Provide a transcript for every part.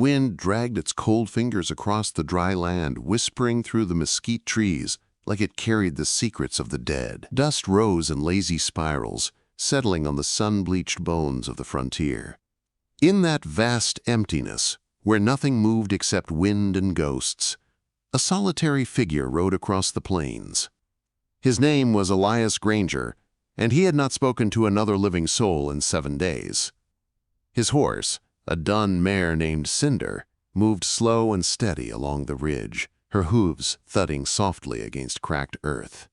wind dragged its cold fingers across the dry land, whispering through the mesquite trees like it carried the secrets of the dead. Dust rose in lazy spirals, settling on the sun-bleached bones of the frontier. In that vast emptiness, where nothing moved except wind and ghosts, a solitary figure rode across the plains. His name was Elias Granger, and he had not spoken to another living soul in 7 days. His horse, a dun mare named Cinder, moved slow and steady along the ridge, her hooves thudding softly against cracked earth.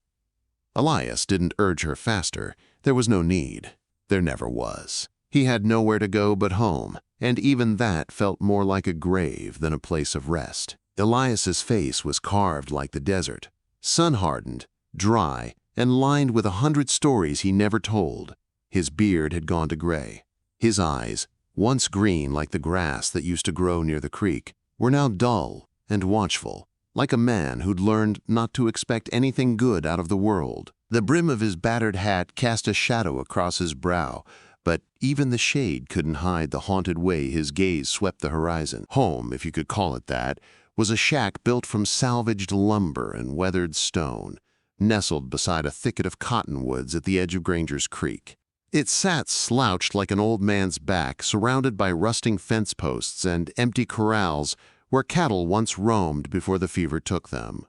Elias didn't urge her faster. There was no need. There never was. He had nowhere to go but home, and even that felt more like a grave than a place of rest. Elias's face was carved like the desert, sun-hardened, dry, and lined with 100 stories he never told. His beard had gone to gray. His eyes, once green like the grass that used to grow near the creek, were now dull and watchful, like a man who'd learned not to expect anything good out of the world. The brim of his battered hat cast a shadow across his brow, but even the shade couldn't hide the haunted way his gaze swept the horizon. Home, if you could call it that, was a shack built from salvaged lumber and weathered stone, nestled beside a thicket of cottonwoods at the edge of Granger's Creek. It sat slouched like an old man's back, surrounded by rusting fence posts and empty corrals where cattle once roamed before the fever took them.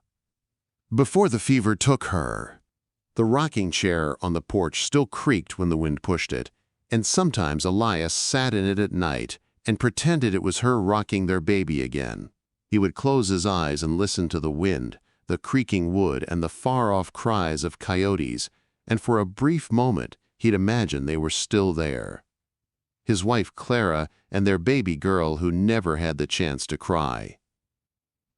Before the fever took her. The rocking chair on the porch still creaked when the wind pushed it, and sometimes Elias sat in it at night and pretended it was her rocking their baby again. He would close his eyes and listen to the wind, the creaking wood, and the far-off cries of coyotes, and for a brief moment he'd imagine they were still there. His wife Clara and their baby girl who never had the chance to cry.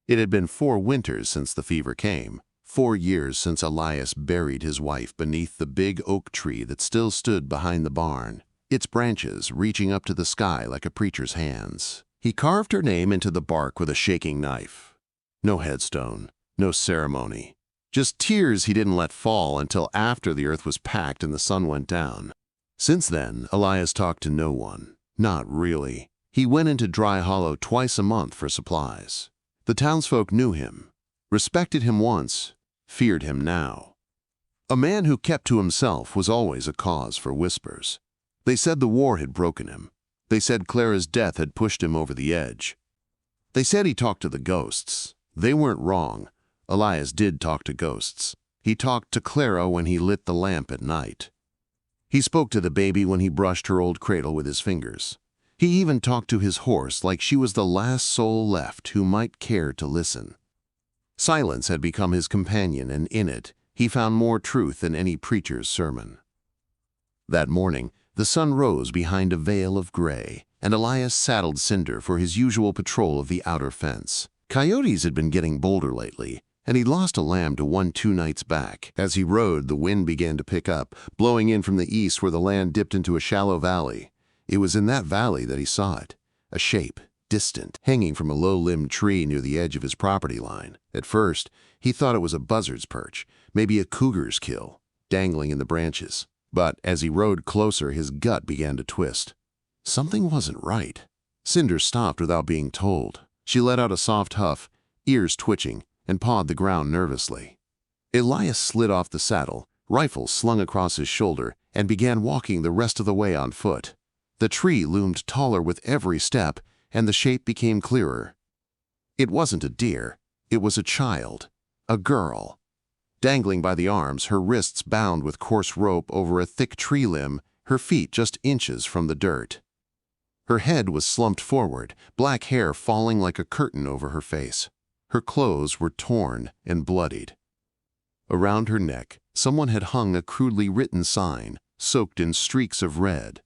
It had been 4 winters since the fever came, 4 years since Elias buried his wife beneath the big oak tree that still stood behind the barn, its branches reaching up to the sky like a preacher's hands. He carved her name into the bark with a shaking knife. No headstone, no ceremony. Just tears he didn't let fall until after the earth was packed and the sun went down. Since then, Elias talked to no one. Not really. He went into Dry Hollow twice a month for supplies. The townsfolk knew him, respected him once, feared him now. A man who kept to himself was always a cause for whispers. They said the war had broken him. They said Clara's death had pushed him over the edge. They said he talked to the ghosts. They weren't wrong. Elias did talk to ghosts. He talked to Clara when he lit the lamp at night. He spoke to the baby when he brushed her old cradle with his fingers. He even talked to his horse like she was the last soul left who might care to listen. Silence had become his companion, and in it, he found more truth than any preacher's sermon. That morning, the sun rose behind a veil of gray, and Elias saddled Cinder for his usual patrol of the outer fence. Coyotes had been getting bolder lately, and he lost a lamb to one 2 nights back. As he rode, the wind began to pick up, blowing in from the east where the land dipped into a shallow valley. It was in that valley that he saw it, a shape, distant, hanging from a low-limbed tree near the edge of his property line. At first, he thought it was a buzzard's perch, maybe a cougar's kill, dangling in the branches. But as he rode closer, his gut began to twist. Something wasn't right. Cinder stopped without being told. She let out a soft huff, ears twitching, and pawed the ground nervously. Elias slid off the saddle, rifle slung across his shoulder, and began walking the rest of the way on foot. The tree loomed taller with every step, and the shape became clearer. It wasn't a deer. It was a child, a girl. Dangling by the arms, her wrists bound with coarse rope over a thick tree limb, her feet just inches from the dirt. Her head was slumped forward, black hair falling like a curtain over her face. Her clothes were torn and bloodied. Around her neck, someone had hung a crudely written sign, soaked in streaks of red.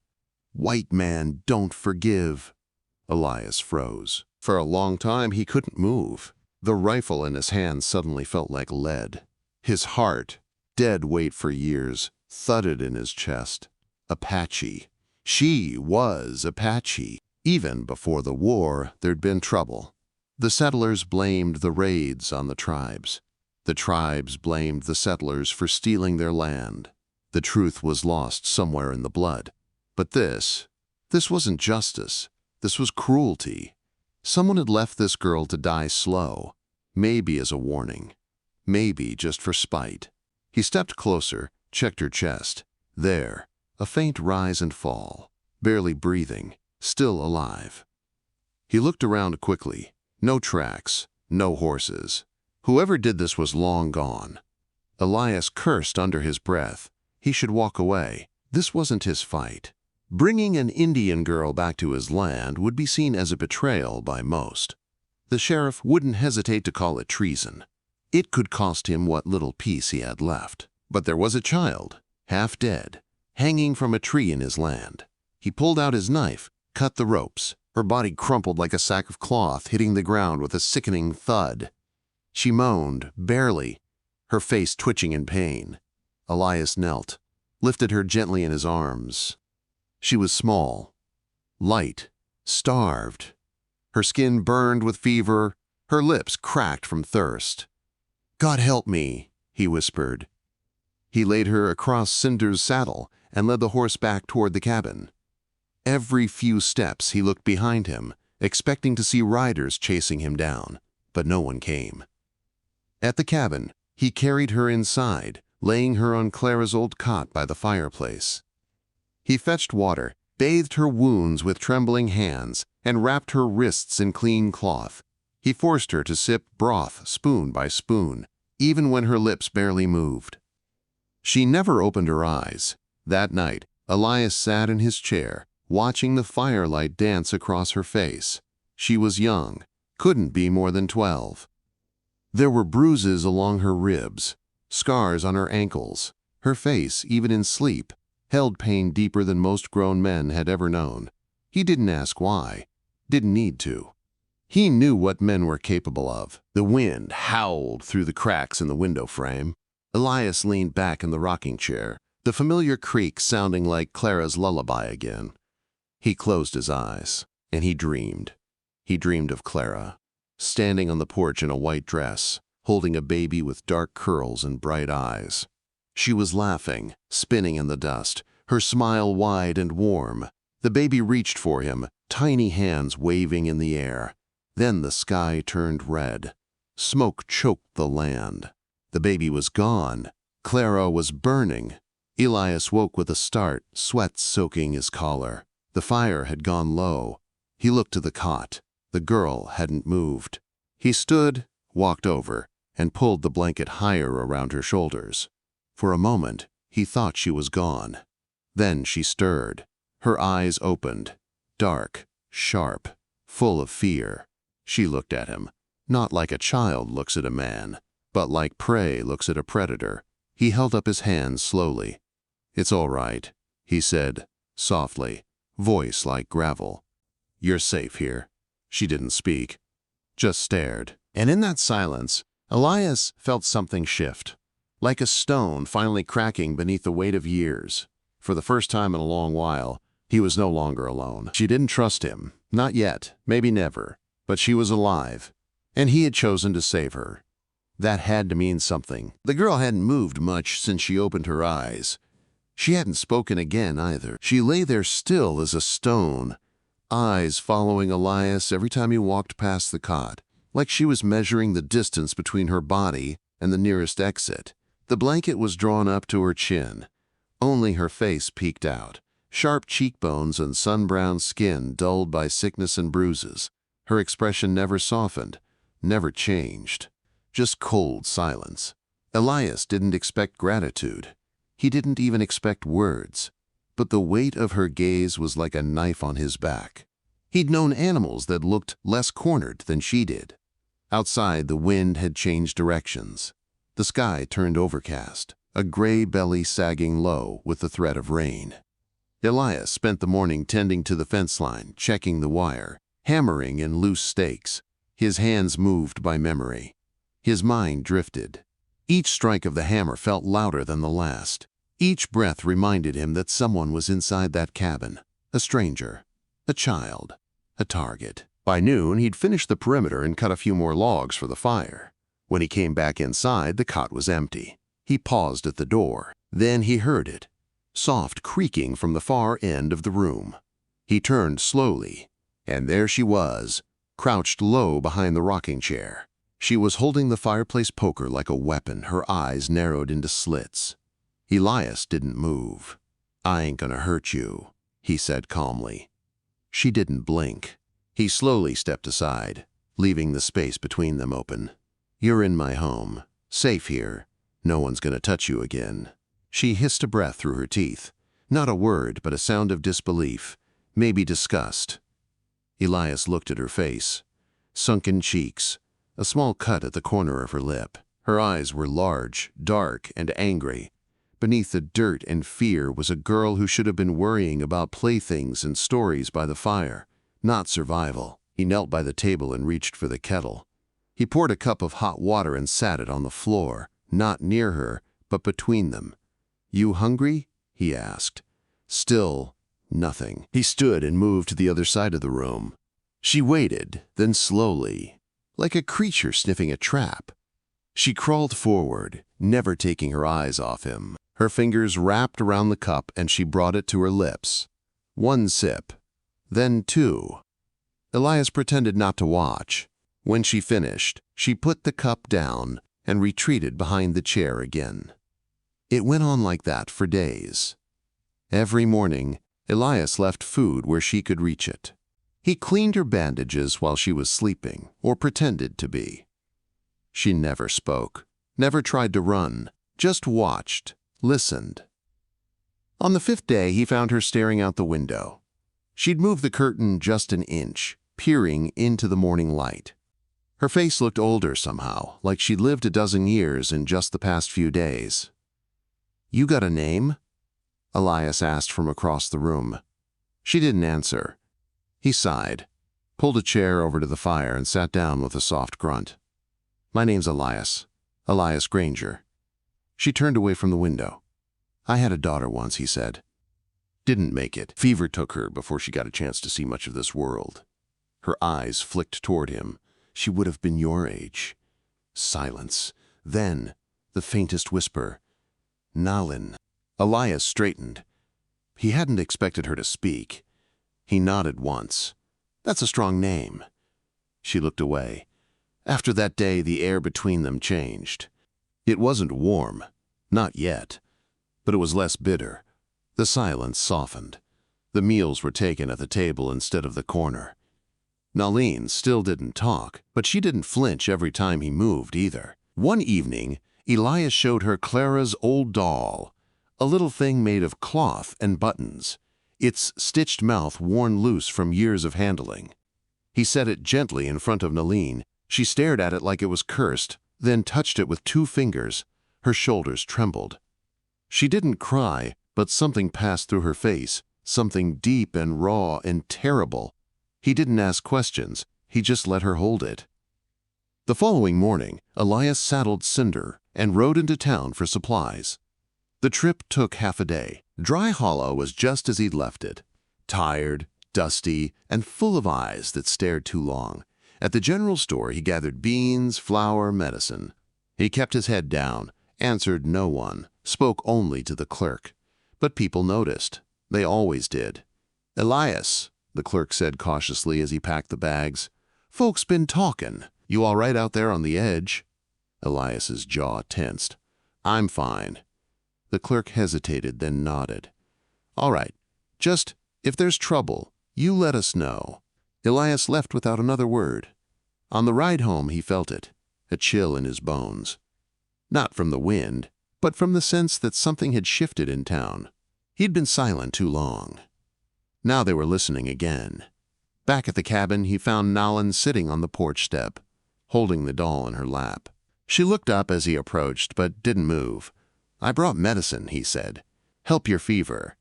"White man don't forgive." Elias froze. For a long time he couldn't move. The rifle in his hand suddenly felt like lead. His heart, dead weight for years, thudded in his chest. Apache. She was Apache. Even before the war, there'd been trouble. The settlers blamed the raids on the tribes. The tribes blamed the settlers for stealing their land. The truth was lost somewhere in the blood. But this wasn't justice. This was cruelty. Someone had left this girl to die slow, maybe as a warning, maybe just for spite. He stepped closer, checked her chest. There, a faint rise and fall, barely breathing, still alive. He looked around quickly. No tracks, no horses. Whoever did this was long gone. Elias cursed under his breath. He should walk away. This wasn't his fight. Bringing an Indian girl back to his land would be seen as a betrayal by most. The sheriff wouldn't hesitate to call it treason. It could cost him what little peace he had left. But there was a child, half dead, hanging from a tree in his land. He pulled out his knife, cut the ropes. Her body crumpled like a sack of cloth, hitting the ground with a sickening thud. She moaned, barely, her face twitching in pain. Elias knelt, lifted her gently in his arms. She was small, light, starved. Her skin burned with fever, her lips cracked from thirst. "God help me," he whispered. He laid her across Cinder's saddle and led the horse back toward the cabin. Every few steps he looked behind him, expecting to see riders chasing him down, but no one came. At the cabin, he carried her inside, laying her on Clara's old cot by the fireplace. He fetched water, bathed her wounds with trembling hands, and wrapped her wrists in clean cloth. He forced her to sip broth spoon by spoon, even when her lips barely moved. She never opened her eyes. That night, Elias sat in his chair, watching the firelight dance across her face. She was young, couldn't be more than 12. There were bruises along her ribs, scars on her ankles. Her face, even in sleep, held pain deeper than most grown men had ever known. He didn't ask why, didn't need to. He knew what men were capable of. The wind howled through the cracks in the window frame. Elias leaned back in the rocking chair, the familiar creak sounding like Clara's lullaby again. He closed his eyes, and he dreamed. He dreamed of Clara, standing on the porch in a white dress, holding a baby with dark curls and bright eyes. She was laughing, spinning in the dust, her smile wide and warm. The baby reached for him, tiny hands waving in the air. Then the sky turned red. Smoke choked the land. The baby was gone. Clara was burning. Elias woke with a start, sweat soaking his collar. The fire had gone low. He looked to the cot. The girl hadn't moved. He stood, walked over, and pulled the blanket higher around her shoulders. For a moment, he thought she was gone. Then she stirred. Her eyes opened, dark, sharp, full of fear. She looked at him, not like a child looks at a man, but like prey looks at a predator. He held up his hands slowly. "It's all right," he said, softly, voice like gravel. "You're safe here." She didn't speak, just stared. And in that silence, Elias felt something shift, like a stone finally cracking beneath the weight of years. For the first time in a long while, he was no longer alone. She didn't trust him, not yet, maybe never, but she was alive, and he had chosen to save her. That had to mean something. The girl hadn't moved much since she opened her eyes. She hadn't spoken again either. She lay there still as a stone, eyes following Elias every time he walked past the cot, like she was measuring the distance between her body and the nearest exit. The blanket was drawn up to her chin. Only her face peeked out, sharp cheekbones and sun-browned skin dulled by sickness and bruises. Her expression never softened, never changed. Just cold silence. Elias didn't expect gratitude. He didn't even expect words, but the weight of her gaze was like a knife on his back. He'd known animals that looked less cornered than she did. Outside, the wind had changed directions. The sky turned overcast, a gray belly sagging low with the threat of rain. Elias spent the morning tending to the fence line, checking the wire, hammering in loose stakes. His hands moved by memory. His mind drifted. Each strike of the hammer felt louder than the last. Each breath reminded him that someone was inside that cabin. A stranger, a child, a target. By noon, he'd finished the perimeter and cut a few more logs for the fire. When he came back inside, the cot was empty. He paused at the door. Then he heard it, soft creaking from the far end of the room. He turned slowly, and there she was, crouched low behind the rocking chair. She was holding the fireplace poker like a weapon, her eyes narrowed into slits. Elias didn't move. "I ain't gonna hurt you," he said calmly. She didn't blink. He slowly stepped aside, leaving the space between them open. "You're in my home, safe here. No one's gonna touch you again." She hissed a breath through her teeth. Not a word, but a sound of disbelief, maybe disgust. Elias looked at her face. Sunken cheeks, a small cut at the corner of her lip. Her eyes were large, dark, and angry. Beneath the dirt and fear was a girl who should have been worrying about playthings and stories by the fire, not survival. He knelt by the table and reached for the kettle. He poured a cup of hot water and sat it on the floor, not near her, but between them. "You hungry?" he asked. Still nothing. He stood and moved to the other side of the room. She waited, then slowly, like a creature sniffing a trap. She crawled forward, never taking her eyes off him. Her fingers wrapped around the cup and she brought it to her lips. One sip, then two. Elias pretended not to watch. When she finished, she put the cup down and retreated behind the chair again. It went on like that for days. Every morning, Elias left food where she could reach it. He cleaned her bandages while she was sleeping, or pretended to be. She never spoke, never tried to run, just watched, listened. On the 5th day, he found her staring out the window. She'd moved the curtain just an inch, peering into the morning light. Her face looked older somehow, like she'd lived a dozen years in just the past few days. "You got a name?" Elias asked from across the room. She didn't answer. He sighed, pulled a chair over to the fire and sat down with a soft grunt. "My name's Elias. Elias Granger." She turned away from the window. "I had a daughter once," he said. "Didn't make it. Fever took her before she got a chance to see much of this world." Her eyes flicked toward him. "She would have been your age." Silence. Then, the faintest whisper. "Nalin." Elias straightened. He hadn't expected her to speak. He nodded once. "That's a strong name." She looked away. After that day, the air between them changed. It wasn't warm, not yet, but it was less bitter. The silence softened. The meals were taken at the table instead of the corner. Nalin still didn't talk, but she didn't flinch every time he moved either. One evening, Elias showed her Clara's old doll, a little thing made of cloth and buttons, its stitched mouth worn loose from years of handling. He set it gently in front of Nalin. She stared at it like it was cursed, then touched it with 2 fingers. Her shoulders trembled. She didn't cry, but something passed through her face, something deep and raw and terrible. He didn't ask questions, he just let her hold it. The following morning, Elias saddled Cinder and rode into town for supplies. The trip took half a day. Dry Hollow was just as he'd left it, tired, dusty, and full of eyes that stared too long. At the general store, he gathered beans, flour, medicine. He kept his head down, answered no one, spoke only to the clerk. But people noticed. They always did. "Elias," the clerk said cautiously as he packed the bags. "Folks been talking. You all right out there on the edge?" Elias's jaw tensed. "I'm fine." The clerk hesitated, then nodded. "All right. Just, if there's trouble, you let us know." Elias left without another word. On the ride home, he felt it, a chill in his bones. Not from the wind, but from the sense that something had shifted in town. He'd been silent too long. Now they were listening again. Back at the cabin, he found Nalin sitting on the porch step, holding the doll in her lap. She looked up as he approached, but didn't move. "I brought medicine," he said. "Help your fever."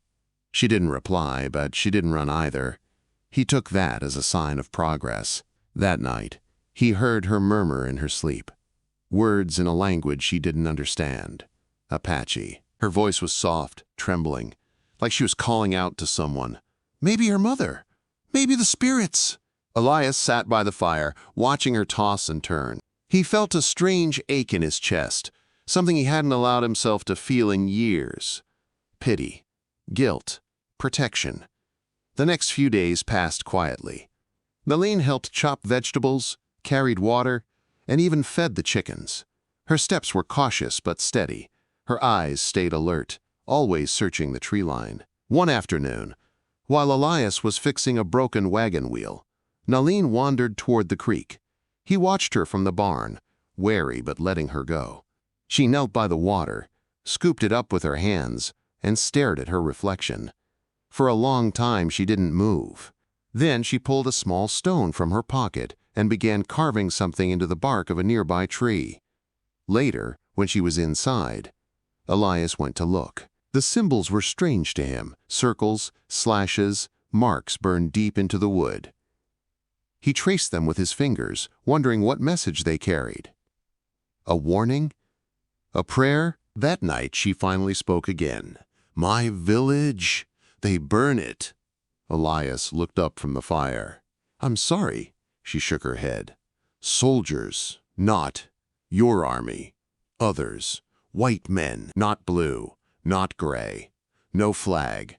She didn't reply, but she didn't run either. He took that as a sign of progress. That night, he heard her murmur in her sleep, words in a language she didn't understand. Apache. Her voice was soft, trembling, like she was calling out to someone. Maybe her mother. Maybe the spirits. Elias sat by the fire, watching her toss and turn. He felt a strange ache in his chest, something he hadn't allowed himself to feel in years. Pity, guilt, protection. The next few days passed quietly. Nalin helped chop vegetables, carried water, and even fed the chickens. Her steps were cautious but steady. Her eyes stayed alert, always searching the tree line. One afternoon, while Elias was fixing a broken wagon wheel, Nalin wandered toward the creek. He watched her from the barn, wary but letting her go. She knelt by the water, scooped it up with her hands, and stared at her reflection. For a long time she didn't move. Then she pulled a small stone from her pocket and began carving something into the bark of a nearby tree. Later, when she was inside, Elias went to look. The symbols were strange to him: circles, slashes, marks burned deep into the wood. He traced them with his fingers, wondering what message they carried. A warning? A prayer? That night she finally spoke again. "My village, they burn it." Elias looked up from the fire. "I'm sorry," she shook her head. "Soldiers, not your army. Others, white men, not blue, not gray. No flag."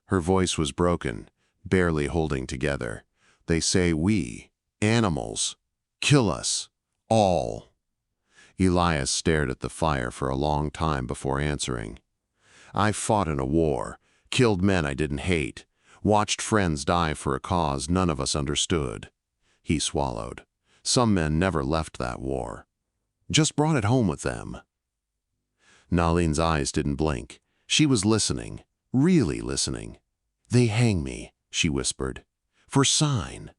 Her voice was broken, barely holding together. "They say we, animals, kill us, all." Elias stared at the fire for a long time before answering. "I fought in a war, killed men I didn't hate, watched friends die for a cause none of us understood." He swallowed. "Some men never left that war. Just brought it home with them." Nalin's eyes didn't blink. She was listening, really listening. "They hang me," she whispered. "For sign.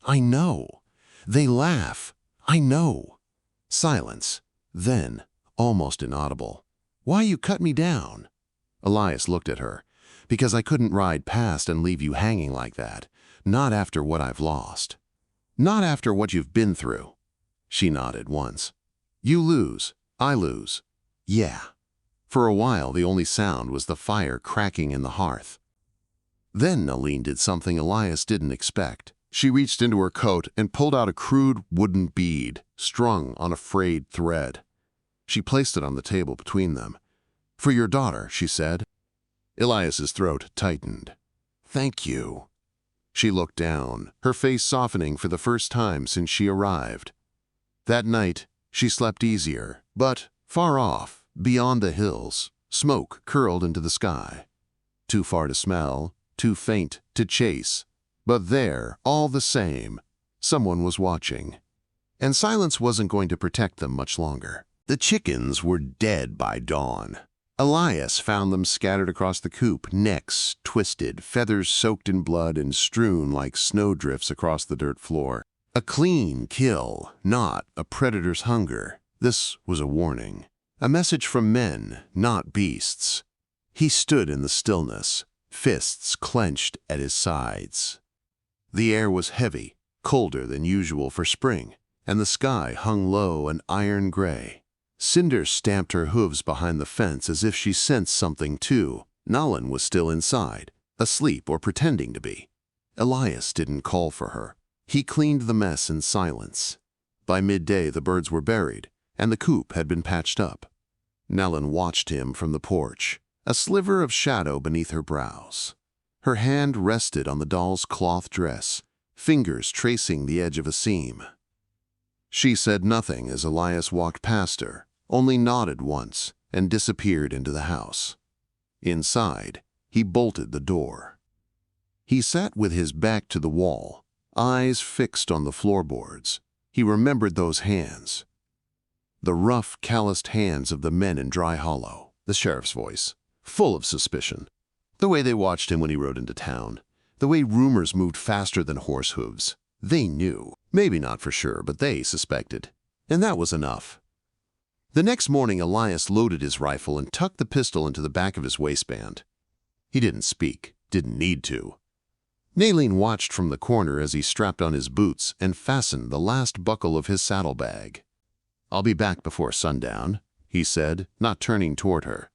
I know. They laugh. I know." Silence. Then, almost inaudible, "Why you cut me down?" Elias looked at her. "Because I couldn't ride past and leave you hanging like that. Not after what I've lost. Not after what you've been through." She nodded once. "You lose. I lose." "Yeah." For a while, the only sound was the fire cracking in the hearth. Then Nalin did something Elias didn't expect. She reached into her coat and pulled out a crude wooden bead, strung on a frayed thread. She placed it on the table between them. "For your daughter," she said. Elias's throat tightened. "Thank you." She looked down, her face softening for the first time since she arrived. That night, she slept easier, but far off, beyond the hills, smoke curled into the sky. Too far to smell, too faint to chase. But there, all the same, someone was watching. And silence wasn't going to protect them much longer. The chickens were dead by dawn. Elias found them scattered across the coop, necks twisted, feathers soaked in blood and strewn like snowdrifts across the dirt floor. A clean kill, not a predator's hunger. This was a warning. A message from men, not beasts. He stood in the stillness, fists clenched at his sides. The air was heavy, colder than usual for spring, and the sky hung low and iron gray. Cinder stamped her hooves behind the fence as if she sensed something too. Nalin was still inside, asleep or pretending to be. Elias didn't call for her. He cleaned the mess in silence. By midday the birds were buried, and the coop had been patched up. Nalin watched him from the porch, a sliver of shadow beneath her brows. Her hand rested on the doll's cloth dress, fingers tracing the edge of a seam. She said nothing as Elias walked past her, only nodded once and disappeared into the house. Inside, he bolted the door. He sat with his back to the wall, eyes fixed on the floorboards. He remembered those hands. The rough, calloused hands of the men in Dry Hollow. The sheriff's voice, full of suspicion. The way they watched him when he rode into town. The way rumors moved faster than horse hooves. They knew. Maybe not for sure, but they suspected. And that was enough. The next morning, Elias loaded his rifle and tucked the pistol into the back of his waistband. He didn't speak, didn't need to. Nalin watched from the corner as he strapped on his boots and fastened the last buckle of his saddlebag. "I'll be back before sundown," he said, not turning toward her.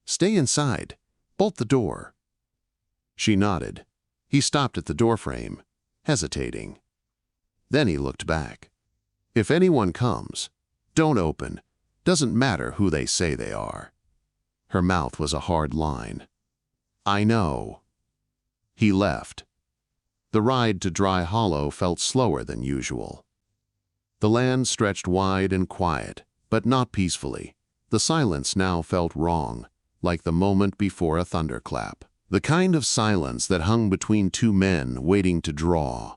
"Stay inside. Bolt the door." She nodded. He stopped at the doorframe, hesitating. Then he looked back. "If anyone comes, don't open. Doesn't matter who they say they are." Her mouth was a hard line. "I know." He left. The ride to Dry Hollow felt slower than usual. The land stretched wide and quiet, but not peacefully. The silence now felt wrong, like the moment before a thunderclap. The kind of silence that hung between two men waiting to draw.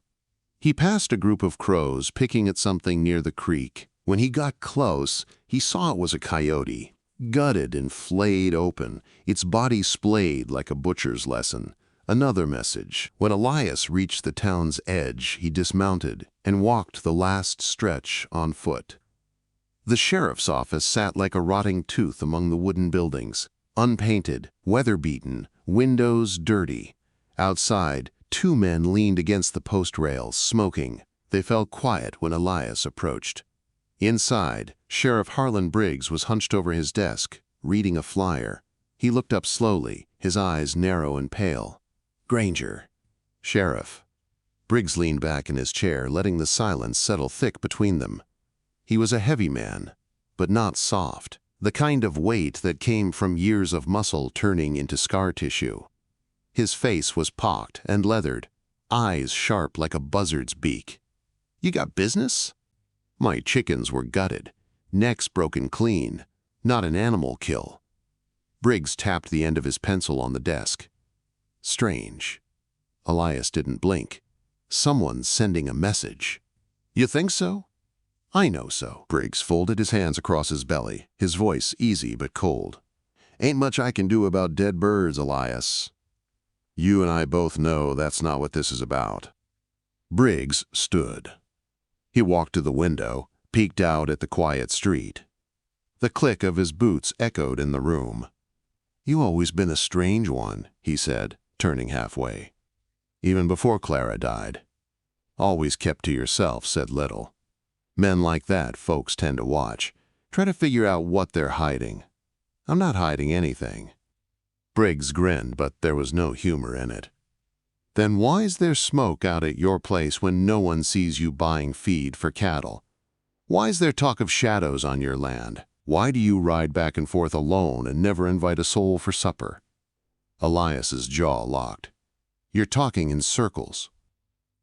He passed a group of crows picking at something near the creek. When he got close, he saw it was a coyote, gutted and flayed open, its body splayed like a butcher's lesson. Another message. When Elias reached the town's edge, he dismounted and walked the last stretch on foot. The sheriff's office sat like a rotting tooth among the wooden buildings, unpainted, weather-beaten, windows dirty. Outside, two men leaned against the post rails, smoking. They fell quiet when Elias approached. Inside, Sheriff Harlan Briggs was hunched over his desk, reading a flyer. He looked up slowly, his eyes narrow and pale. "Granger." "Sheriff." Briggs leaned back in his chair, letting the silence settle thick between them. He was a heavy man, but not soft, the kind of weight that came from years of muscle turning into scar tissue. His face was pocked and leathered, eyes sharp like a buzzard's beak. "You got business?" "My chickens were gutted, necks broken clean, not an animal kill." Briggs tapped the end of his pencil on the desk. Strange. Elias didn't blink. Someone's sending a message. "You think so?" "I know so." Briggs folded his hands across his belly, his voice easy but cold. "Ain't much I can do about dead birds, Elias. You and I both know that's not what this is about." Briggs stood. He walked to the window, peeked out at the quiet street. The click of his boots echoed in the room. "You always been a strange one," he said, turning halfway. "Even before Clara died. Always kept to yourself, said little. Men like that folks tend to watch, try to figure out what they're hiding. I'm not hiding anything." Briggs grinned, but there was no humor in it. "Then why's there smoke out at your place when no one sees you buying feed for cattle? Why's there talk of shadows on your land? Why do you ride back and forth alone and never invite a soul for supper?" Elias's jaw locked. "You're talking in circles."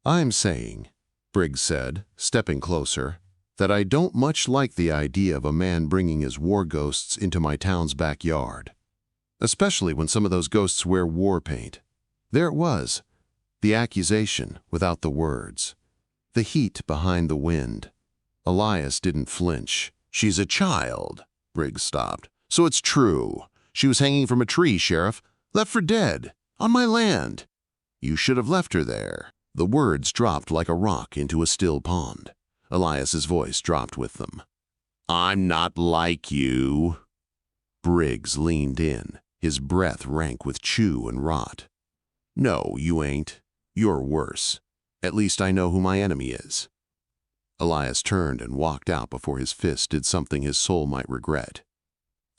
"I'm saying," Briggs said, stepping closer, "that I don't much like the idea of a man bringing his war ghosts into my town's backyard. Especially when some of those ghosts wear war paint." There it was. The accusation without the words. The heat behind the wind. Elias didn't flinch. "She's a child." Briggs stopped. "So it's true. She was hanging from a tree, Sheriff. Left for dead. On my land. You should have left her there." The words dropped like a rock into a still pond. Elias's voice dropped with them. "I'm not like you." Briggs leaned in, his breath rank with chew and rot. "No, you ain't. You're worse. At least I know who my enemy is." Elias turned and walked out before his fist did something his soul might regret.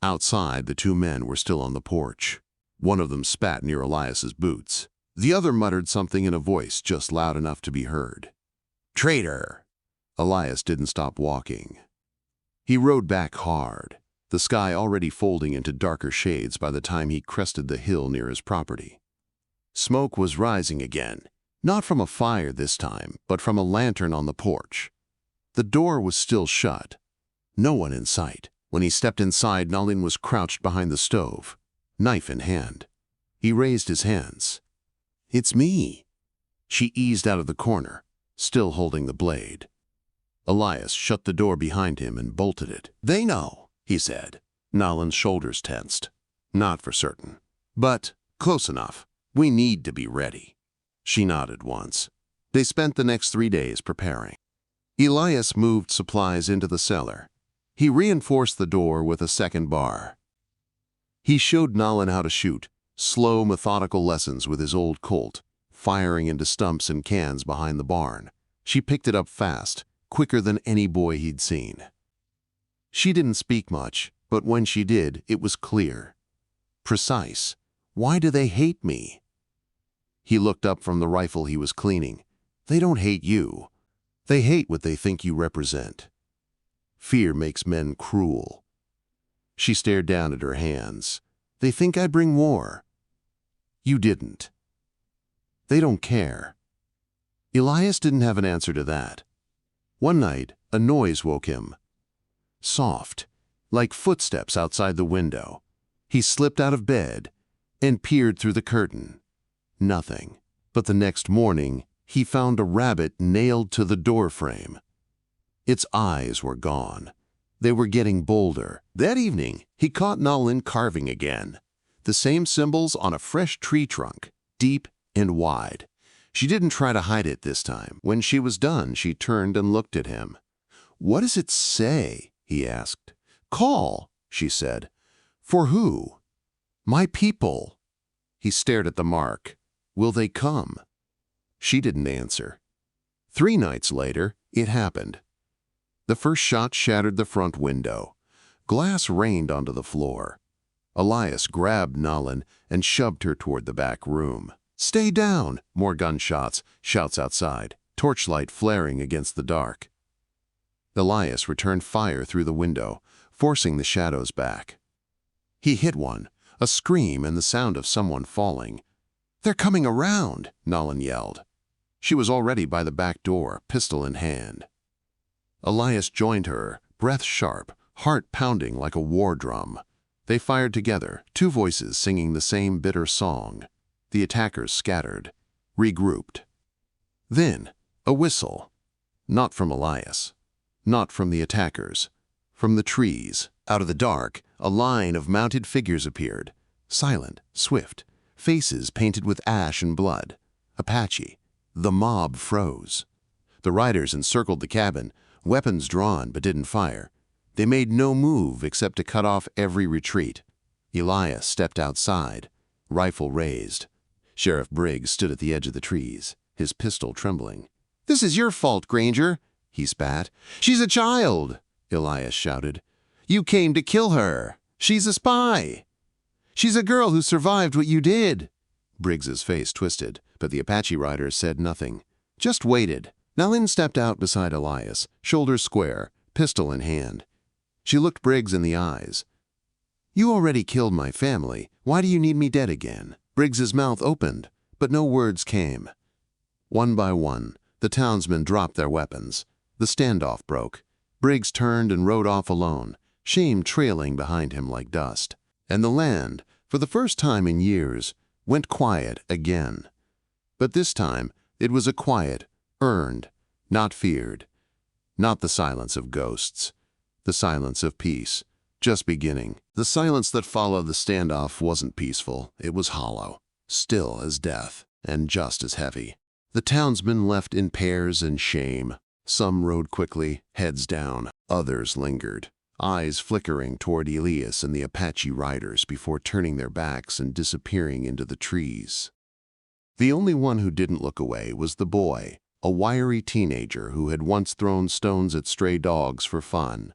Outside, the two men were still on the porch. One of them spat near Elias's boots. The other muttered something in a voice just loud enough to be heard. "Traitor!" Elias didn't stop walking. He rode back hard, the sky already folding into darker shades by the time he crested the hill near his property. Smoke was rising again, not from a fire this time, but from a lantern on the porch. The door was still shut. No one in sight. When he stepped inside, Nalin was crouched behind the stove, knife in hand. He raised his hands. "It's me." She eased out of the corner, still holding the blade. Elias shut the door behind him and bolted it. "They know," he said. Nalin's shoulders tensed. "Not for certain, but close enough. We need to be ready." She nodded once. They spent the next 3 days preparing. Elias moved supplies into the cellar. He reinforced the door with a second bar. He showed Nalin how to shoot, slow, methodical lessons with his old Colt, firing into stumps and cans behind the barn. She picked it up fast, quicker than any boy he'd seen. She didn't speak much, but when she did, it was clear. Precise. "Why do they hate me?" He looked up from the rifle he was cleaning. "They don't hate you. They hate what they think you represent. Fear makes men cruel." She stared down at her hands. "They think I bring war. You didn't. They don't care." Elias didn't have an answer to that. One night, a noise woke him. Soft, like footsteps outside the window. He slipped out of bed and peered through the curtain. Nothing. But the next morning, he found a rabbit nailed to the doorframe. Its eyes were gone. They were getting bolder. That evening, he caught Nalin carving again. The same symbols on a fresh tree trunk, deep and wide. She didn't try to hide it this time. When she was done, she turned and looked at him. "What does it say?" he asked. "Call," she said. "For who?" "My people." He stared at the mark. "Will they come?" She didn't answer. 3 nights later, it happened. The first shot shattered the front window. Glass rained onto the floor. Elias grabbed Nalin and shoved her toward the back room. "Stay down!" More gunshots, shouts outside, torchlight flaring against the dark. Elias returned fire through the window, forcing the shadows back. He hit one, a scream and the sound of someone falling. "They're coming around!" Nalin yelled. She was already by the back door, pistol in hand. Elias joined her, breath sharp, heart pounding like a war drum. They fired together, 2 voices singing the same bitter song. The attackers scattered, regrouped. Then, a whistle. Not from Elias. Not from the attackers. From the trees. Out of the dark, a line of mounted figures appeared. Silent, swift, faces painted with ash and blood. Apache. The mob froze. The riders encircled the cabin, weapons drawn but didn't fire. They made no move except to cut off every retreat. Elias stepped outside, rifle raised. Sheriff Briggs stood at the edge of the trees, his pistol trembling. "This is your fault, Granger," he spat. "She's a child," Elias shouted. "You came to kill her. She's a spy. She's a girl who survived what you did." Briggs's face twisted, but the Apache rider said nothing, just waited. Nalin stepped out beside Elias, shoulders square, pistol in hand. She looked Briggs in the eyes. "You already killed my family. Why do you need me dead again?" Briggs's mouth opened, but no words came. One by one, the townsmen dropped their weapons. The standoff broke. Briggs turned and rode off alone, shame trailing behind him like dust. And the land, for the first time in years, went quiet again. But this time, it was a quiet, earned, not feared. Not the silence of ghosts. The silence of peace, just beginning. The silence that followed the standoff wasn't peaceful. It was hollow, still as death, and just as heavy. The townsmen left in pairs and shame. Some rode quickly, heads down. Others lingered, eyes flickering toward Elias and the Apache riders before turning their backs and disappearing into the trees. The only one who didn't look away was the boy, a wiry teenager who had once thrown stones at stray dogs for fun.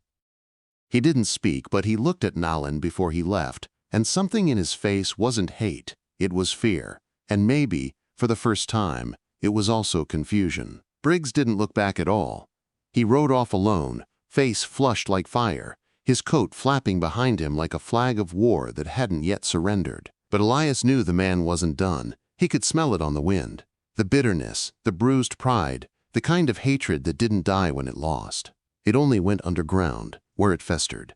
He didn't speak, but he looked at Nalin before he left, and something in his face wasn't hate, it was fear, and maybe, for the first time, it was also confusion. Briggs didn't look back at all. He rode off alone, face flushed like fire, his coat flapping behind him like a flag of war that hadn't yet surrendered. But Elias knew the man wasn't done. He could smell it on the wind. The bitterness, the bruised pride, the kind of hatred that didn't die when it lost. It only went underground, where it festered.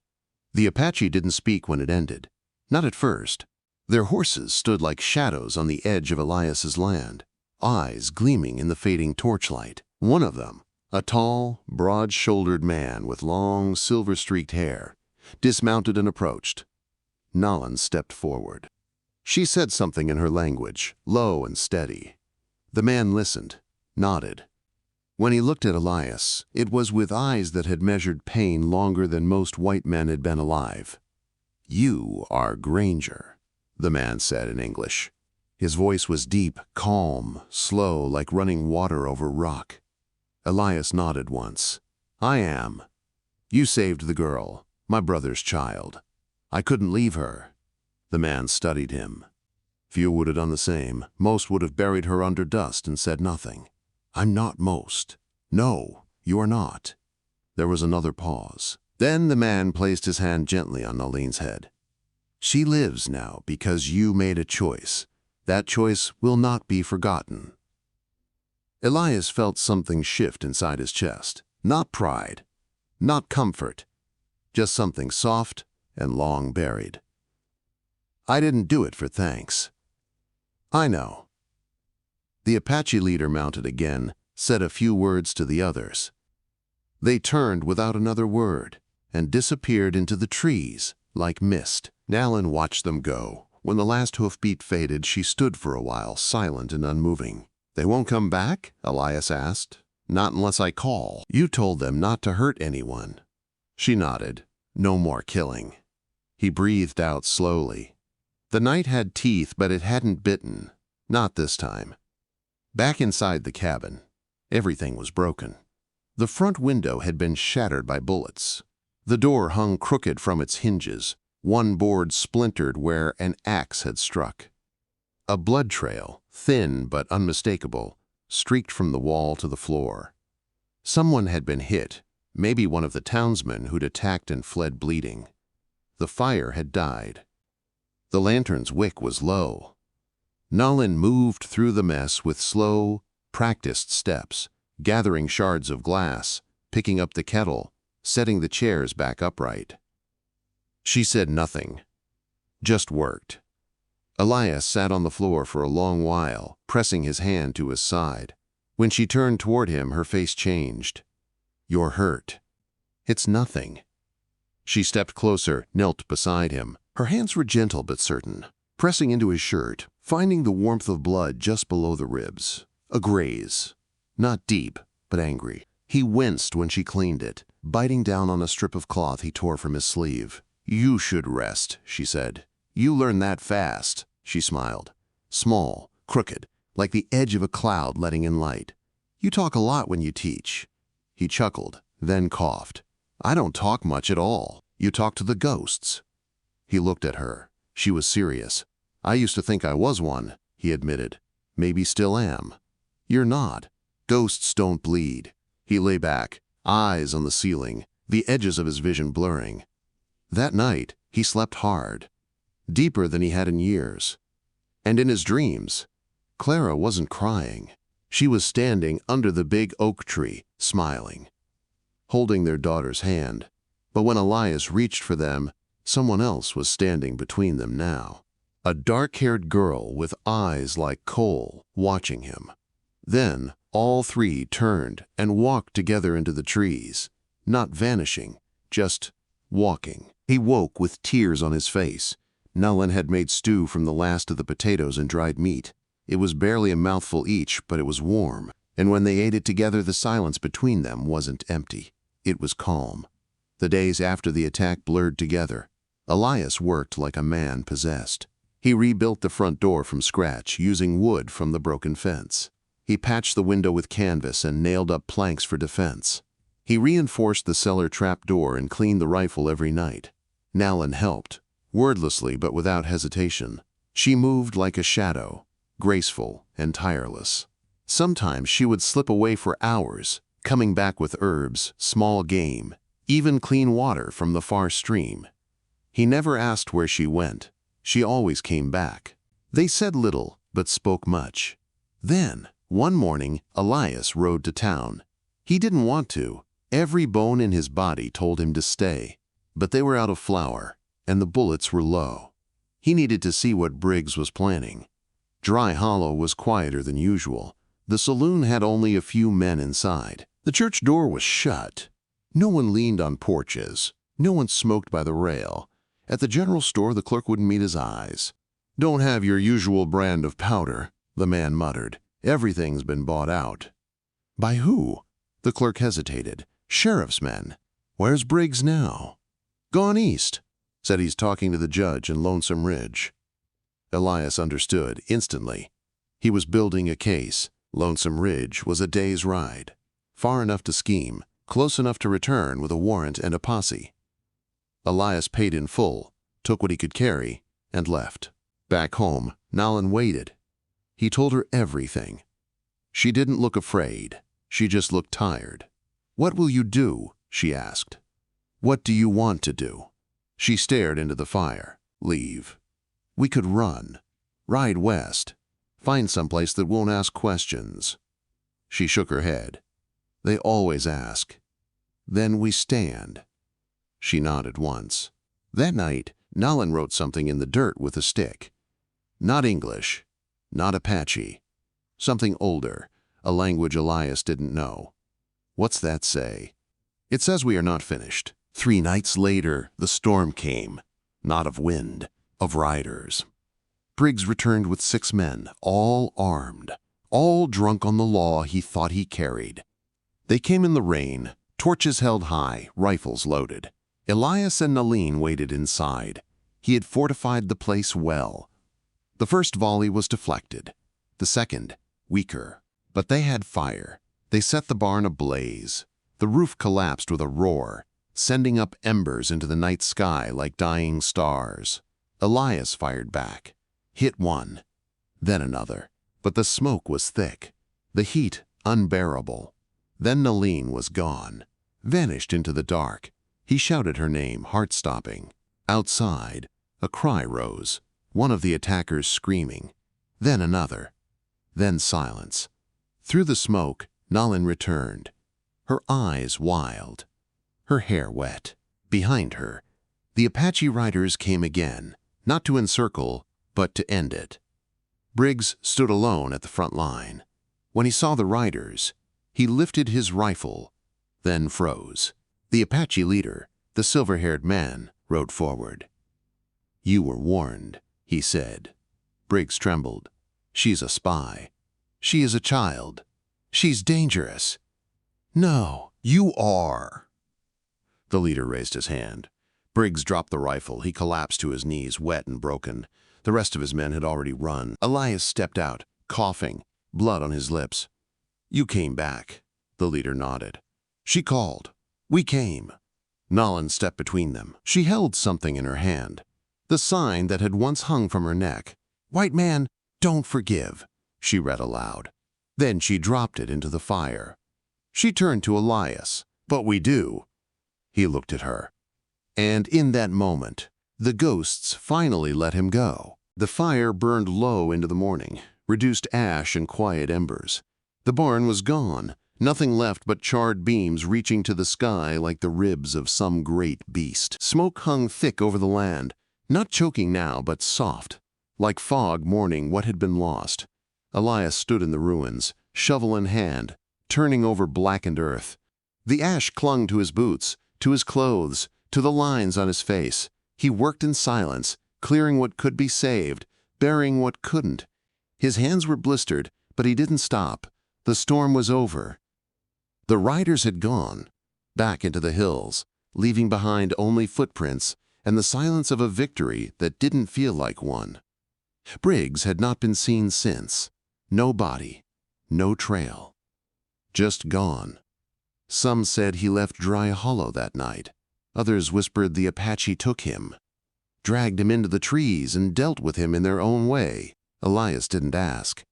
The Apache didn't speak when it ended. Not at first. Their horses stood like shadows on the edge of Elias's land, eyes gleaming in the fading torchlight. One of them, a tall, broad-shouldered man with long, silver-streaked hair, dismounted and approached. Nalin stepped forward. She said something in her language, low and steady. The man listened, nodded. When he looked at Elias, it was with eyes that had measured pain longer than most white men had been alive. "You are Granger," the man said in English. His voice was deep, calm, slow, like running water over rock. Elias nodded once. "I am. You saved the girl, my brother's child. I couldn't leave her." The man studied him. Few would have done the same. Most would have buried her under dust and said nothing. "I'm not most. No, you are not." There was another pause. Then the man placed his hand gently on Nalin's head. "She lives now because you made a choice. That choice will not be forgotten." Elias felt something shift inside his chest. Not pride, not comfort, just something soft and long buried. I didn't do it for thanks. I know. The Apache leader mounted again, said a few words to the others. They turned without another word and disappeared into the trees like mist. Nalin watched them go. When the last hoofbeat faded, she stood for a while, silent and unmoving. They won't come back? Elias asked. Not unless I call. You told them not to hurt anyone. She nodded. No more killing. He breathed out slowly. The night had teeth, but it hadn't bitten. Not this time. Back inside the cabin, everything was broken. The front window had been shattered by bullets. The door hung crooked from its hinges, one board splintered where an axe had struck. A blood trail, thin but unmistakable, streaked from the wall to the floor. Someone had been hit, maybe one of the townsmen who'd attacked and fled bleeding. The fire had died. The lantern's wick was low. Nalin moved through the mess with slow, practiced steps, gathering shards of glass, picking up the kettle, setting the chairs back upright. She said nothing, just worked. Elias sat on the floor for a long while, pressing his hand to his side. When she turned toward him, her face changed. You're hurt. It's nothing. She stepped closer, knelt beside him. Her hands were gentle but certain, pressing into his shirt, finding the warmth of blood just below the ribs. A graze. Not deep, but angry. He winced when she cleaned it, biting down on a strip of cloth he tore from his sleeve. You should rest, she said. You learn that fast, she smiled. Small, crooked, like the edge of a cloud letting in light. You talk a lot when you teach. He chuckled, then coughed. I don't talk much at all. You talk to the ghosts. He looked at her. She was serious. I used to think I was one, he admitted. Maybe still am. You're not. Ghosts don't bleed. He lay back, eyes on the ceiling, the edges of his vision blurring. That night, he slept hard, deeper than he had in years. And in his dreams, Clara wasn't crying. She was standing under the big oak tree, smiling, holding their daughter's hand. But when Elias reached for them, someone else was standing between them now. A dark-haired girl with eyes like coal, watching him. Then, all three turned and walked together into the trees, not vanishing, just walking. He woke with tears on his face. Nalin had made stew from the last of the potatoes and dried meat. It was barely a mouthful each, but it was warm. And when they ate it together, the silence between them wasn't empty. It was calm. The days after the attack blurred together. Elias worked like a man possessed. He rebuilt the front door from scratch, using wood from the broken fence. He patched the window with canvas and nailed up planks for defense. He reinforced the cellar trap door and cleaned the rifle every night. Nalin helped, wordlessly but without hesitation. She moved like a shadow, graceful and tireless. Sometimes she would slip away for hours, coming back with herbs, small game, even clean water from the far stream. He never asked where she went. She always came back. They said little, but spoke much. Then, one morning, Elias rode to town. He didn't want to. Every bone in his body told him to stay. But they were out of flour, and the bullets were low. He needed to see what Briggs was planning. Dry Hollow was quieter than usual. The saloon had only a few men inside. The church door was shut. No one leaned on porches. No one smoked by the rail. At the general store, the clerk wouldn't meet his eyes. Don't have your usual brand of powder, the man muttered. Everything's been bought out. By who? The clerk hesitated. Sheriff's men. Where's Briggs now? Gone east. Said he's talking to the judge in Lonesome Ridge. Elias understood instantly. He was building a case. Lonesome Ridge was a day's ride. Far enough to scheme, close enough to return with a warrant and a posse. Elias paid in full, took what he could carry, and left. Back home, Nalin waited. He told her everything. She didn't look afraid. She just looked tired. What will you do? She asked. What do you want to do? She stared into the fire. Leave. We could run. Ride west. Find someplace that won't ask questions. She shook her head. "They always ask. Then we stand." She nodded once. That night, Nalin wrote something in the dirt with a stick. Not English, not Apache. Something older, a language Elias didn't know. What's that say? It says we are not finished. 3 nights later, the storm came. Not of wind, of riders. Briggs returned with 6 men, all armed, all drunk on the law he thought he carried. They came in the rain, torches held high, rifles loaded. Elias and Nalin waited inside. He had fortified the place well. The first volley was deflected. The second, weaker. But they had fire. They set the barn ablaze. The roof collapsed with a roar, sending up embers into the night sky like dying stars. Elias fired back. Hit one, then another. But the smoke was thick, the heat unbearable. Then Nalin was gone, vanished into the dark. He shouted her name, heart-stopping. Outside, a cry rose, one of the attackers screaming. Then another. Then silence. Through the smoke, Nalin returned, her eyes wild, her hair wet. Behind her, the Apache riders came again, not to encircle, but to end it. Briggs stood alone at the front line. When he saw the riders, he lifted his rifle, then froze. The Apache leader, the silver-haired man, rode forward. "You were warned," he said. Briggs trembled. "She's a spy. She is a child. She's dangerous." "No, you are." The leader raised his hand. Briggs dropped the rifle. He collapsed to his knees, wet and broken. The rest of his men had already run. Elias stepped out, coughing, blood on his lips. "You came back." The leader nodded. "She called. We came." Nalin stepped between them. She held something in her hand, the sign that had once hung from her neck. "White man, don't forgive," she read aloud. Then she dropped it into the fire. She turned to Elias. "But we do." He looked at her. And in that moment, the ghosts finally let him go. The fire burned low into the morning, reduced ash and quiet embers. The barn was gone, nothing left but charred beams reaching to the sky like the ribs of some great beast. Smoke hung thick over the land, not choking now, but soft, like fog mourning what had been lost. Elias stood in the ruins, shovel in hand, turning over blackened earth. The ash clung to his boots, to his clothes, to the lines on his face. He worked in silence, clearing what could be saved, burying what couldn't. His hands were blistered, but he didn't stop. The storm was over. The riders had gone, back into the hills, leaving behind only footprints and the silence of a victory that didn't feel like one. Briggs had not been seen since. No body, no trail. Just gone. Some said he left Dry Hollow that night. Others whispered the Apache took him, dragged him into the trees and dealt with him in their own way. Elias didn't ask.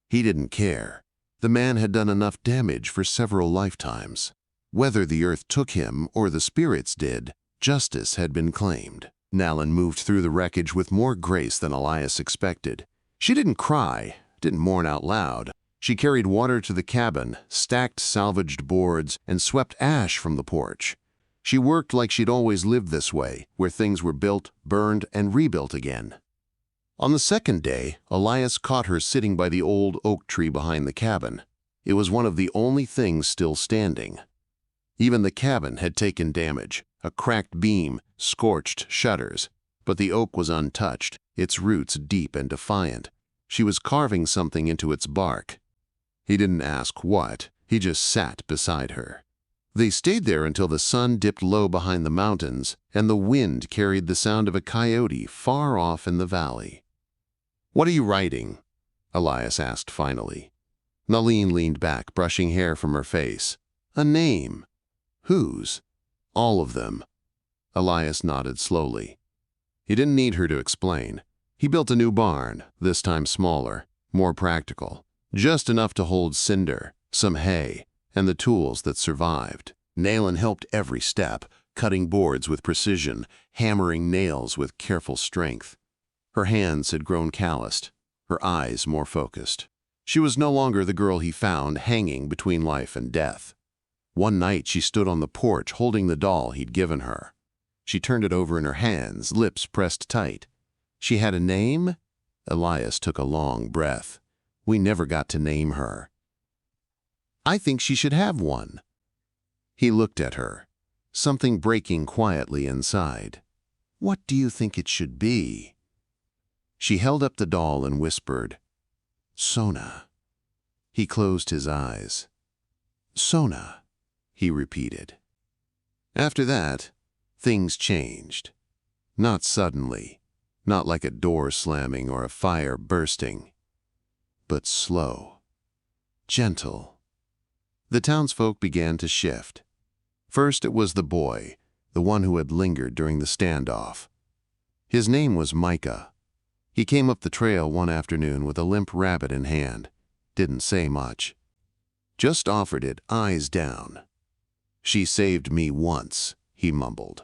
He didn't care. The man had done enough damage for several lifetimes. Whether the earth took him or the spirits did, justice had been claimed. Nalin moved through the wreckage with more grace than Elias expected. She didn't cry, didn't mourn out loud. She carried water to the cabin, stacked salvaged boards, and swept ash from the porch. She worked like she'd always lived this way, where things were built, burned, and rebuilt again. On the second day, Elias caught her sitting by the old oak tree behind the cabin. It was one of the only things still standing. Even the cabin had taken damage, a cracked beam, scorched shutters, but the oak was untouched, its roots deep and defiant. She was carving something into its bark. He didn't ask what, he just sat beside her. They stayed there until the sun dipped low behind the mountains and the wind carried the sound of a coyote far off in the valley. "What are you writing?" Elias asked finally. Nalin leaned back, brushing hair from her face. "A name." "Whose?" "All of them." Elias nodded slowly. He didn't need her to explain. He built a new barn, this time smaller, more practical. Just enough to hold cinder, some hay, and the tools that survived. Nalin helped every step, cutting boards with precision, hammering nails with careful strength. Her hands had grown calloused, her eyes more focused. She was no longer the girl he found hanging between life and death. One night she stood on the porch holding the doll he'd given her. She turned it over in her hands, lips pressed tight. She had a name? Elias took a long breath. We never got to name her. I think she should have one. He looked at her, something breaking quietly inside. What do you think it should be? She held up the doll and whispered, Sona. He closed his eyes. Sona, he repeated. After that, things changed. Not suddenly, not like a door slamming or a fire bursting, but slow, gentle. The townsfolk began to shift. First it was the boy, the one who had lingered during the standoff. His name was Micah. He came up the trail one afternoon with a limp rabbit in hand. Didn't say much. Just offered it, eyes down. She saved me once, he mumbled,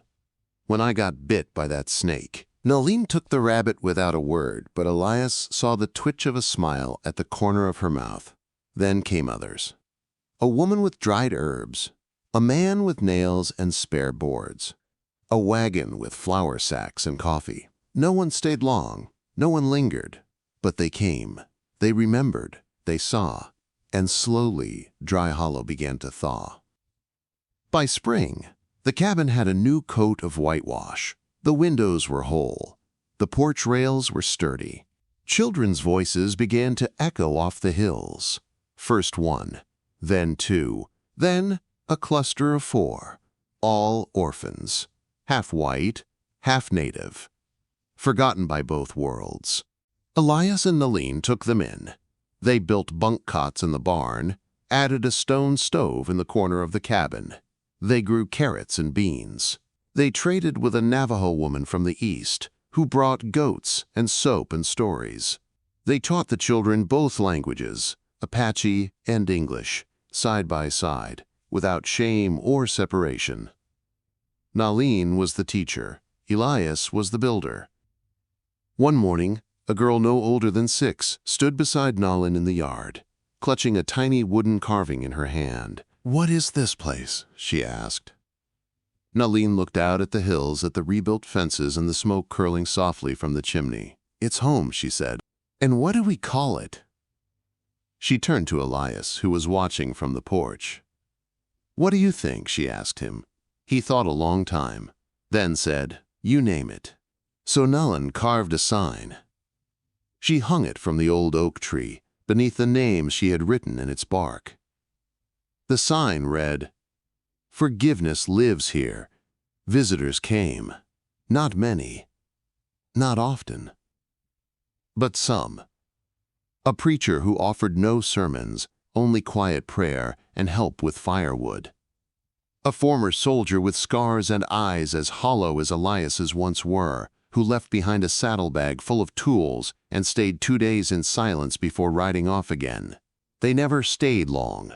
when I got bit by that snake. Nalin took the rabbit without a word, but Elias saw the twitch of a smile at the corner of her mouth. Then came others. A woman with dried herbs, a man with nails and spare boards, a wagon with flour sacks and coffee. No one stayed long, no one lingered, but they came. They remembered, they saw, and slowly Dry Hollow began to thaw. By spring, the cabin had a new coat of whitewash. The windows were whole. The porch rails were sturdy. Children's voices began to echo off the hills. First one, then two, then a cluster of four, all orphans, half white, half native, forgotten by both worlds. Elias and Nalin took them in. They built bunk cots in the barn, added a stone stove in the corner of the cabin. They grew carrots and beans. They traded with a Navajo woman from the east who brought goats and soap and stories. They taught the children both languages, Apache and English, side by side, without shame or separation. Nalin was the teacher. Elias was the builder. One morning, a girl no older than 6 stood beside Nalin in the yard, clutching a tiny wooden carving in her hand. "What is this place?" she asked. Nalin looked out at the hills, at the rebuilt fences and the smoke curling softly from the chimney. "It's home," she said. "And what do we call it?" She turned to Elias, who was watching from the porch. "What do you think?" she asked him. He thought a long time, then said, "You name it." So Nalin carved a sign. She hung it from the old oak tree, beneath the names she had written in its bark. The sign read, "Forgiveness lives here. Visitors came. Not many. Not often. But some. A preacher who offered no sermons, only quiet prayer and help with firewood. A former soldier with scars and eyes as hollow as Elias's once were, who left behind a saddlebag full of tools and stayed 2 days in silence before riding off again. They never stayed long,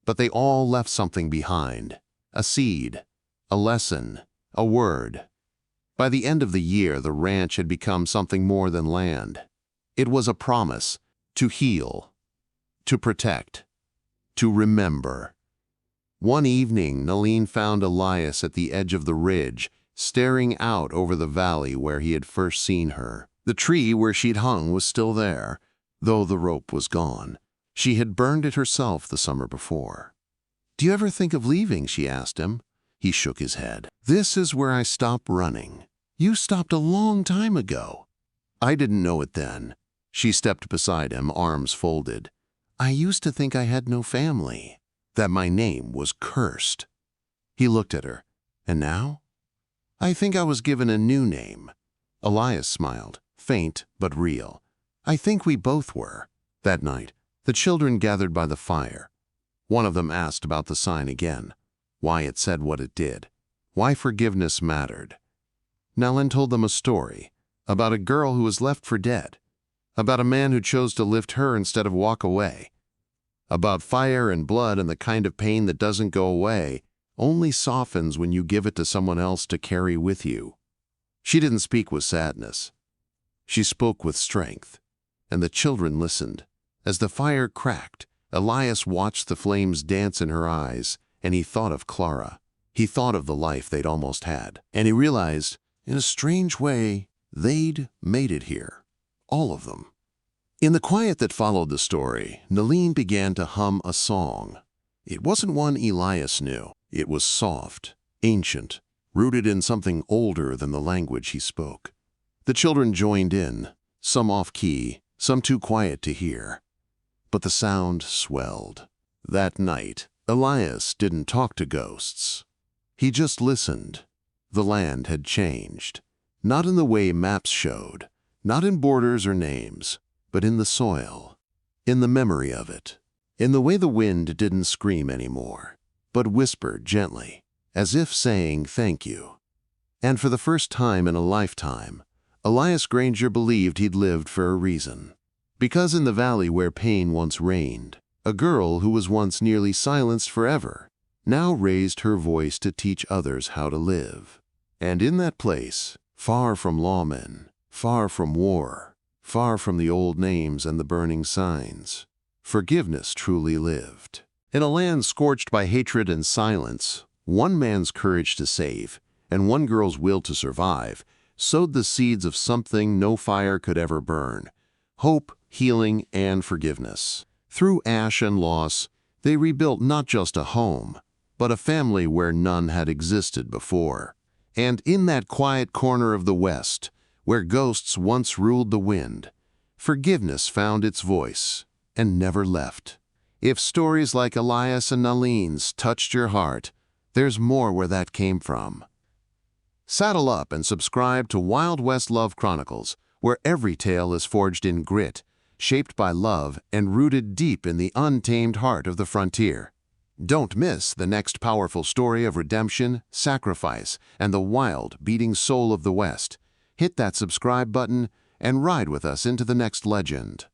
but they all left something behind. A seed, a lesson, a word. By the end of the year, the ranch had become something more than land. It was a promise to heal, to protect, to remember. One evening, Nalin found Elias at the edge of the ridge, staring out over the valley where he had first seen her. The tree where she'd hung was still there, though the rope was gone. She had burned it herself the summer before. "Do you ever think of leaving?" she asked him. He shook his head. "This is where I stopped running. You stopped a long time ago." "I didn't know it then." She stepped beside him, arms folded. "I used to think I had no family, that my name was cursed." He looked at her. "And now?" "I think I was given a new name." Elias smiled, faint but real. "I think we both were." That night, the children gathered by the fire. One of them asked about the sign again, why it said what it did, why forgiveness mattered. Nalin told them a story about a girl who was left for dead, about a man who chose to lift her instead of walk away, about fire and blood and the kind of pain that doesn't go away, only softens when you give it to someone else to carry with you. She didn't speak with sadness. She spoke with strength, and the children listened, As the fire cracked, Elias watched the flames dance in her eyes, and he thought of Clara. He thought of the life they'd almost had, and he realized, in a strange way, they'd made it here. All of them. In the quiet that followed the story, Nalin began to hum a song. It wasn't one Elias knew. It was soft, ancient, rooted in something older than the language he spoke. The children joined in, some off-key, some too quiet to hear. But the sound swelled. That night, Elias didn't talk to ghosts. He just listened. The land had changed. Not in the way maps showed, not in borders or names, but in the soil, in the memory of it, in the way the wind didn't scream anymore, but whispered gently, as if saying thank you. And for the first time in a lifetime, Elias Granger believed he'd lived for a reason. Because in the valley where pain once reigned, a girl who was once nearly silenced forever now raised her voice to teach others how to live. And in that place, far from lawmen, far from war, far from the old names and the burning signs, forgiveness truly lived. In a land scorched by hatred and silence, one man's courage to save and one girl's will to survive sowed the seeds of something no fire could ever burn: hope, healing, and forgiveness. Through ash and loss, they rebuilt not just a home, but a family where none had existed before. And in that quiet corner of the West, where ghosts once ruled the wind, forgiveness found its voice and never left. If stories like Elias and Nalin's touched your heart, there's more where that came from. Saddle up and subscribe to Wild West Love Chronicles, where every tale is forged in grit, shaped by love and rooted deep in the untamed heart of the frontier. Don't miss the next powerful story of redemption, sacrifice, and the wild, beating soul of the West. Hit that subscribe button and ride with us into the next legend.